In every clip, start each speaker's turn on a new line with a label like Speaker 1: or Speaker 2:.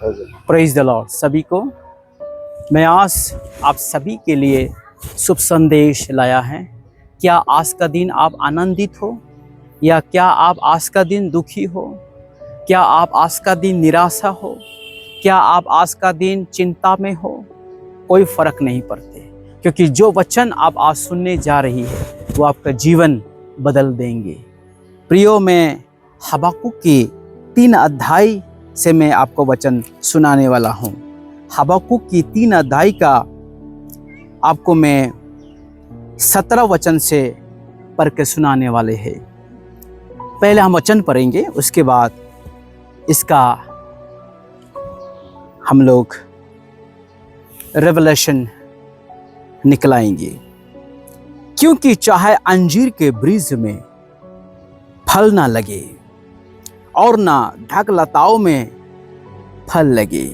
Speaker 1: Praise the Lord सभी को। मैं आज आप सभी के लिए शुभ संदेश लाया है। क्या आज का दिन आप आनंदित हो या क्या आप आज का दिन दुखी हो? क्या आप आज का दिन निराशा हो? क्या आप आज का दिन चिंता में हो? कोई फर्क नहीं पड़ते, क्योंकि जो वचन आप आज सुनने जा रही है वो आपका जीवन बदल देंगे। प्रियो, मैं हबक्कुक की 3 अध्याय से मैं आपको वचन सुनाने वाला हूँ। हबक्कुक की 3 अध्याय का आपको मैं 17 वचन से पढ़ के सुनाने वाले हैं। पहले हम वचन पढ़ेंगे, उसके बाद इसका हम लोग रेवलेशन निकलाएंगे। क्योंकि चाहे अंजीर के वृक्ष में फल ना लगे और ना ढक लताओं में फल लगे,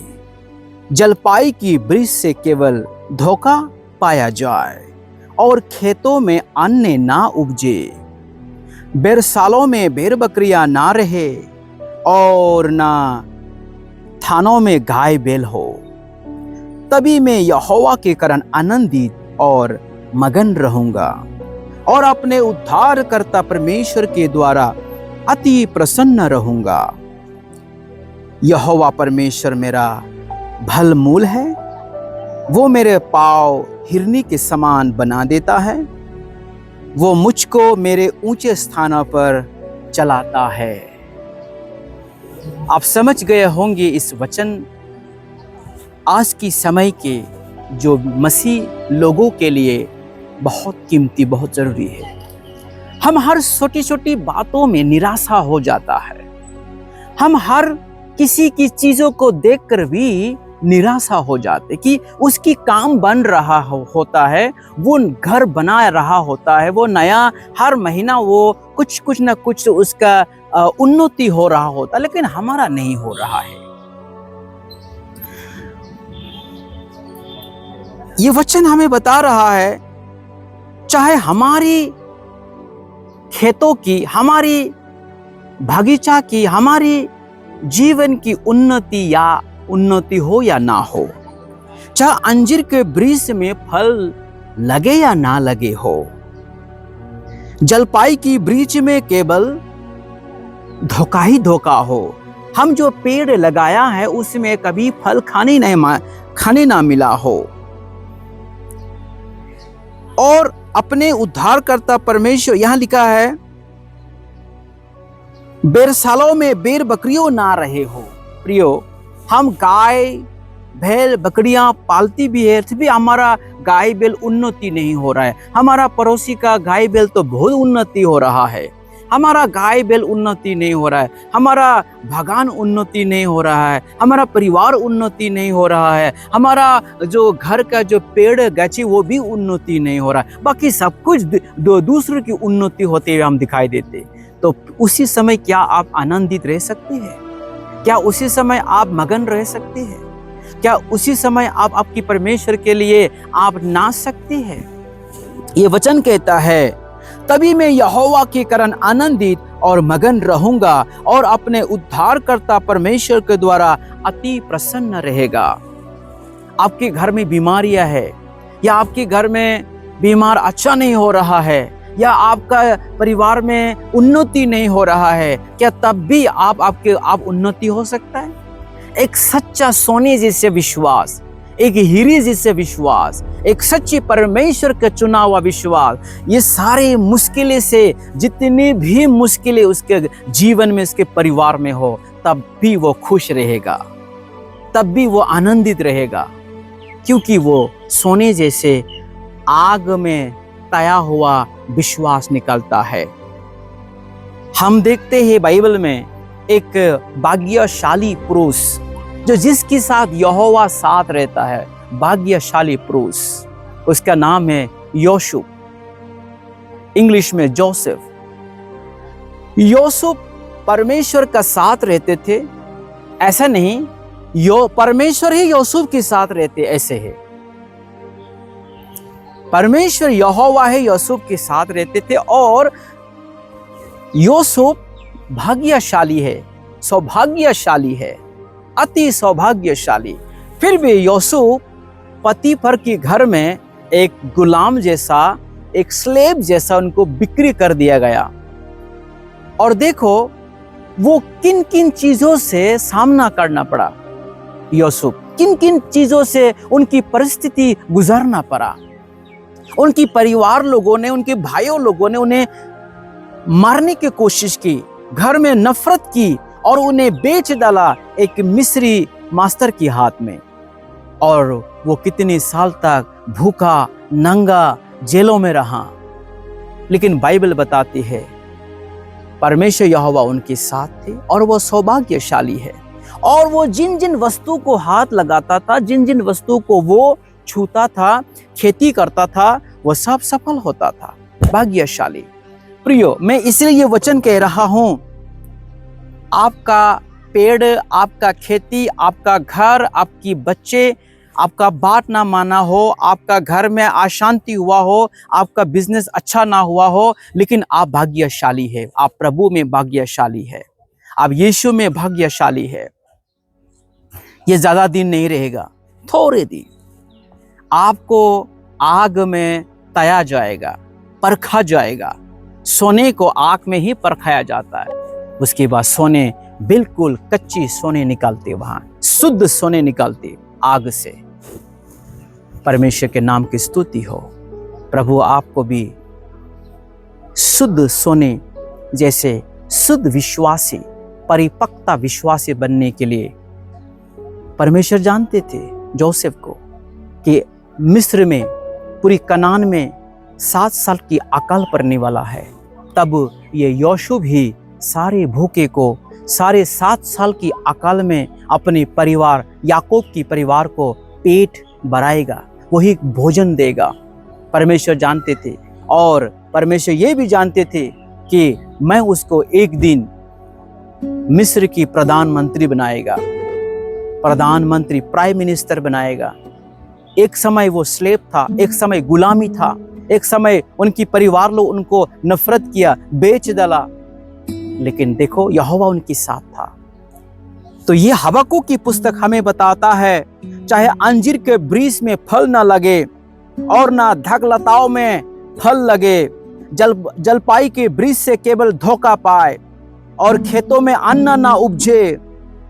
Speaker 1: जलपाई की वृक्ष से केवल धोखा पाया जाए और खेतों में अन्न ना उपजे, बैरसालों में भेड़ बकरियां ना रहे और ना थानों में गाय बैल हो, तभी मैं यहोवा के कारण आनंदित और मगन रहूंगा और अपने उद्धारकर्ता परमेश्वर के द्वारा अति प्रसन्न रहूंगा। यहोवा परमेश्वर मेरा भल मूल है, वो मेरे पाँव हिरनी के समान बना देता है, वो मुझको मेरे ऊंचे स्थानों पर चलाता है। आप समझ गए होंगे इस वचन आज की समय के जो मसीह लोगों के लिए बहुत कीमती, बहुत जरूरी है। हम हर छोटी छोटी बातों में निराशा हो जाता है। हम हर किसी की चीजों को देखकर भी निराशा हो जाते कि उसकी काम बन रहा होता है, वो घर बना रहा होता है, वो नया हर महीना वो कुछ ना कुछ उसका उन्नति हो रहा होता है, लेकिन हमारा नहीं हो रहा है। ये वचन हमें बता रहा है, चाहे हमारी खेतों की, हमारी बगीचा की, हमारी जीवन की उन्नति हो या ना हो, चाहे अंजीर के वृक्ष में फल लगे या ना लगे हो, जलपाई की वृक्ष में केवल धोखा ही धोखा हो, हम जो पेड़ लगाया है उसमें कभी फल खाने ना मिला हो, और अपने उद्धारकर्ता परमेश्वर, यहां लिखा है बैरसालों में भेड़ बकरियों ना रहे हो। प्रियो, हम गाय बैल बकरियां पालती भी है, फिर भी हमारा गाय बैल उन्नति नहीं हो रहा है। हमारा पड़ोसी का गाय बैल तो बहुत उन्नति हो रहा है, हमारा गाय बैल उन्नति नहीं हो रहा है, हमारा बागान उन्नति नहीं हो रहा है, हमारा परिवार उन्नति नहीं हो रहा है, हमारा जो घर का जो पेड़ गाछी वो भी उन्नति नहीं हो रहा है, बाकी सब कुछ दूसरों की उन्नति होते हुए हम दिखाई देते। तो उसी समय क्या आप आनंदित रह सकते हैं? क्या उसी समय आप मगन रह सकते हैं? क्या उसी समय आप आपकी परमेश्वर के लिए आप नाच सकते हैं? ये वचन कहता है, तभी मैं यहोवा के कारण आनंदित और मगन रहूंगा और अपने उद्धारकर्ता परमेश्वर के द्वारा अति प्रसन्न रहेगा। आपके घर में बीमारियां है, या आपके घर में बीमार अच्छा नहीं हो रहा है, या आपका परिवार में उन्नति नहीं हो रहा है, क्या तब भी आप उन्नति हो सकता है? एक सच्चा सोने जैसे विश्वास, एक हीरे जैसे विश्वास, एक सच्ची परमेश्वर का चुना हुआ विश्वास, ये सारे मुश्किलें से, जितनी भी मुश्किलें उसके जीवन में, उसके परिवार में हो, तब भी वो खुश रहेगा, तब भी वो आनंदित रहेगा, क्योंकि वो सोने जैसे आग में तया हुआ विश्वास निकलता है। हम देखते हैं बाइबल में एक भाग्यशाली पुरुष जो जिसके साथ यहोवा साथ रहता है, भाग्यशाली पुरुष, उसका नाम है यूसुफ, इंग्लिश में जोसेफ। यूसुफ परमेश्वर का साथ रहते थे, ऐसा नहीं परमेश्वर ही यूसुफ के साथ रहते, ऐसे है। परमेश्वर यहोवा है यूसुफ के साथ रहते थे, और यूसुफ भाग्यशाली है, सौभाग्यशाली है, अति सौभाग्यशाली। फिर भी यूसुफ पतीफर के घर में एक गुलाम जैसा, एक स्लेव जैसा उनको बिक्री कर दिया गया। और देखो वो किन किन चीजों से सामना करना पड़ा, यूसुफ किन किन चीजों से उनकी परिस्थिति गुजरना पड़ा। उनकी परिवार लोगों ने, उनके भाइयों लोगों ने उन्हें मारने की कोशिश की, घर में नफरत की और उन्हें बेच डाला एक मिस्री मास्टर के हाथ में। और वो कितने साल तक भूखा नंगा जेलों में रहा। लेकिन बाइबल बताती है परमेश्वर यहोवा उनके साथ थे और वो सौभाग्यशाली है। और वो जिन जिन वस्तु को हाथ लगाता था, जिन जिन वस्तु को वो छूता था, खेती करता था, वो सब सफल होता था। भाग्यशाली। प्रियो, मैं इसलिए ये वचन कह रहा हूं, आपका पेड़, आपका खेती, आपका घर, आपकी बच्चे, आपका बात ना माना हो, आपका घर में अशांति हुआ हो, आपका बिजनेस अच्छा ना हुआ हो, लेकिन आप भाग्यशाली है। आप प्रभु में भाग्यशाली है, आप यीशु में भाग्यशाली है। ये ज्यादा दिन नहीं रहेगा, थोड़े दिन आपको आग में तया जाएगा, परखा जाएगा। सोने को आग में ही परखाया जाता है, उसके बाद सोने बिल्कुल कच्ची सोने निकालते, वहां शुद्ध सोने निकालते आग से। परमेश्वर के नाम की स्तुति हो। प्रभु आपको भी शुद्ध सोने जैसे शुद्ध विश्वासी, परिपक्वता विश्वासी बनने के लिए परमेश्वर जानते थे जोसेफ को कि मिस्र में, पूरी कनान में 7 साल की अकाल पड़ने वाला है। तब ये यूसुफ ही सारे भूखे को, सारे 7 साल की अकाल में अपने परिवार, याकूब की परिवार को पेट भराएगा, वही भोजन देगा। परमेश्वर जानते थे और परमेश्वर ये भी जानते थे कि मैं उसको एक दिन मिस्र की प्रधानमंत्री बनाएगा, प्रधानमंत्री, प्राइम मिनिस्टर बनाएगा। एक समय वो स्लेव था, एक समय गुलामी था, एक समय उनकी परिवार लोग उनको नफरत किया, बेच डाला, लेकिन देखो यहोवा उनके साथ था। तो ये हबक्कूक की पुस्तक हमें बताता है, चाहे अंजीर के वृक्ष में फल ना लगे और ना धगलताओं में फल लगे, जलपाई के वृक्ष से केवल धोखा पाए और खेतों में अन्न ना उपजे,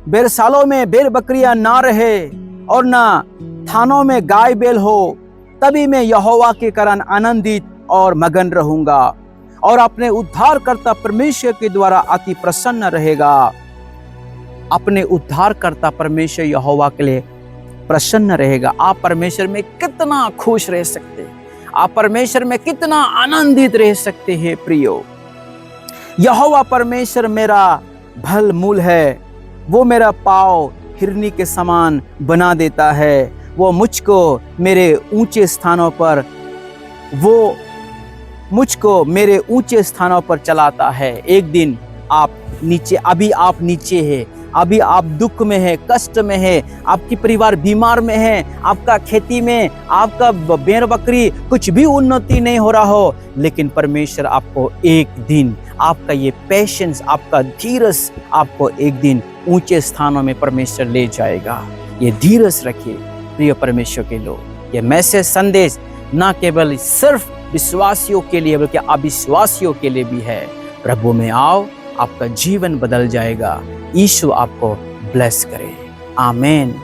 Speaker 1: बेरसालों में भेड़ बकरियां ना रहे और ना थानों में गाय बैल हो, तभी मैं यहोवा के कारण आनंदित और मगन रहूंगा और अपने उद्धारकर्ता परमेश्वर के द्वारा अति प्रसन्न रहेगा। अपने उद्धारकर्ता परमेश्वर यहोवा के लिए प्रसन्न रहेगा। आप परमेश्वर में कितना खुश रह सकते हैं, आप परमेश्वर में कितना आनंदित रह सकते हैं। प्रियो, यहोवा परमेश्वर मेरा भल मूल है, वो मेरा पाँव हिरनी के समान बना देता है, वो मुझको मेरे ऊंचे स्थानों पर, वो मुझको मेरे ऊंचे स्थानों पर चलाता है। एक दिन आप नीचे, अभी आप नीचे है, अभी आप दुख में है, कष्ट में है, आपकी परिवार बीमार में है, आपका खेती में, आपका भेड़ बकरी कुछ भी उन्नति नहीं हो रहा हो, लेकिन परमेश्वर आपको एक दिन, आपका ये पेशेंस, आपका धीरज आपको एक दिन ऊंचे स्थानों में परमेश्वर ले जाएगा। ये धीरज रखिए प्रिय परमेश्वर के लोग। ये मैसेज, संदेश न केवल सिर्फ विश्वासियों के लिए बल्कि अविश्वासियों के लिए भी है। प्रभु में आओ, आपका जीवन बदल जाएगा। यीशु आपको ब्लेस करे। आमीन।